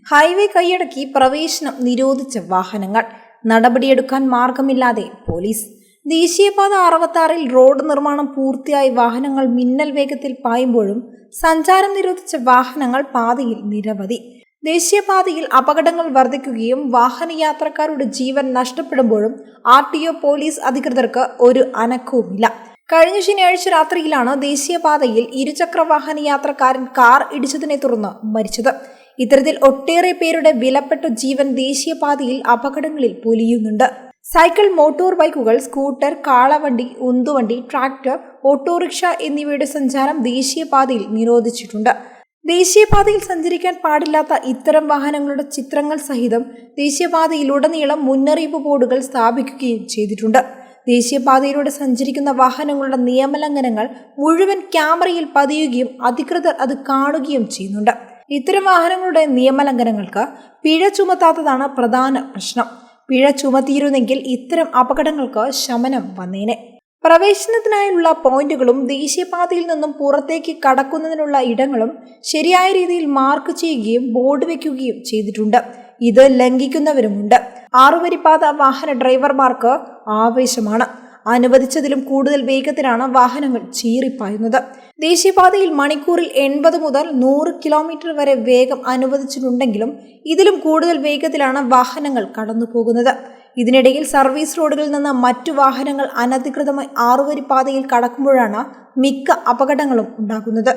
Highway കൈയടക്കി പ്രവേശനം നിരോധിച്ച വാഹനങ്ങൾ. നടപടിയെടുക്കാൻ മാർഗമില്ലാതെ പോലീസ്. ദേശീയപാത 66-ൽ റോഡ് നിർമ്മാണം പൂർത്തിയായി വാഹനങ്ങൾ മിന്നൽ വേഗത്തിൽ പായുമ്പോഴും സഞ്ചാരം നിരോധിച്ച വാഹനങ്ങൾ പാതയിൽ നിരവധി. ദേശീയപാതയിൽ അപകടങ്ങൾ വർദ്ധിക്കുകയും വാഹനയാത്രക്കാരുടെ ജീവൻ നഷ്ടപ്പെടുമ്പോഴും RTO പോലീസ് അധികൃതർക്ക് ഒരു അനക്കവുമില്ല. കഴിഞ്ഞ ശനിയാഴ്ച രാത്രിയിലാണ് ദേശീയപാതയിൽ ഇരുചക്രവാഹന യാത്രക്കാരൻ കാർ ഇടിച്ചതിനെ തുടർന്ന് മരിച്ചത്. ഇത്തരത്തിൽ ഒട്ടേറെ പേരുടെ വിലപ്പെട്ട ജീവൻ ദേശീയപാതയിൽ അപകടങ്ങളിൽ പൊലിയുന്നുണ്ട്. സൈക്കിൾ, മോട്ടോർ ബൈക്കുകൾ, സ്കൂട്ടർ, കാളവണ്ടി, ഉന്തുവണ്ടി, ട്രാക്ടർ, ഓട്ടോറിക്ഷ എന്നിവയുടെ സഞ്ചാരം ദേശീയപാതയിൽ നിരോധിച്ചിട്ടുണ്ട്. ദേശീയപാതയിൽ സഞ്ചരിക്കാൻ പാടില്ലാത്ത ഇത്തരം വാഹനങ്ങളുടെ ചിത്രങ്ങൾ സഹിതം ദേശീയപാതയിലുടനീളം മുന്നറിയിപ്പ് ബോർഡുകൾ സ്ഥാപിക്കുകയും ചെയ്തിട്ടുണ്ട്. ദേശീയപാതയിലൂടെ സഞ്ചരിക്കുന്ന വാഹനങ്ങളുടെ നിയമലംഘനങ്ങൾ മുഴുവൻ ക്യാമറയിൽ പതിയുകയും അധികൃതർ അത് കാണുകയും ചെയ്യുന്നുണ്ട്. ഇത്തരം വാഹനങ്ങളുടെ നിയമലംഘനങ്ങൾക്ക് പിഴ ചുമത്താത്തതാണ് പ്രധാന പ്രശ്നം. പിഴ ചുമത്തിയിരുന്നെങ്കിൽ ഇത്തരം അപകടങ്ങൾക്ക് ശമനം വന്നേനെ. പ്രവേശനത്തിനായുള്ള പോയിന്റുകളും ദേശീയപാതയിൽ നിന്നും പുറത്തേക്ക് കടക്കുന്നതിനുള്ള ഇടങ്ങളും ശരിയായ രീതിയിൽ മാർക്ക് ചെയ്യുകയും ബോർഡ് വയ്ക്കുകയും ചെയ്തിട്ടുണ്ട്. ഇത് ലംഘിക്കുന്നവരുമുണ്ട്. 6-വരിപ്പാത വാഹന ഡ്രൈവർമാർക്ക് ആവേശമാണ്. അനുവദിച്ചതിലും കൂടുതൽ വേഗത്തിലാണ് വാഹനങ്ങൾ ചീറിപ്പായുന്നത്. ദേശീയപാതയിൽ മണിക്കൂറിൽ 80 മുതൽ 100 കിലോമീറ്റർ വരെ വേഗം അനുവദിച്ചിട്ടുണ്ടെങ്കിലും ഇതിലും കൂടുതൽ വേഗത്തിലാണ് വാഹനങ്ങൾ കടന്നുപോകുന്നത്. ഇതിനിടയിൽ സർവീസ് റോഡുകളിൽ നിന്ന് മറ്റു വാഹനങ്ങൾ അനധികൃതമായി 6-വരിപ്പാതയിൽ കടക്കുമ്പോഴാണ് മിക്ക അപകടങ്ങളും ഉണ്ടാകുന്നത്.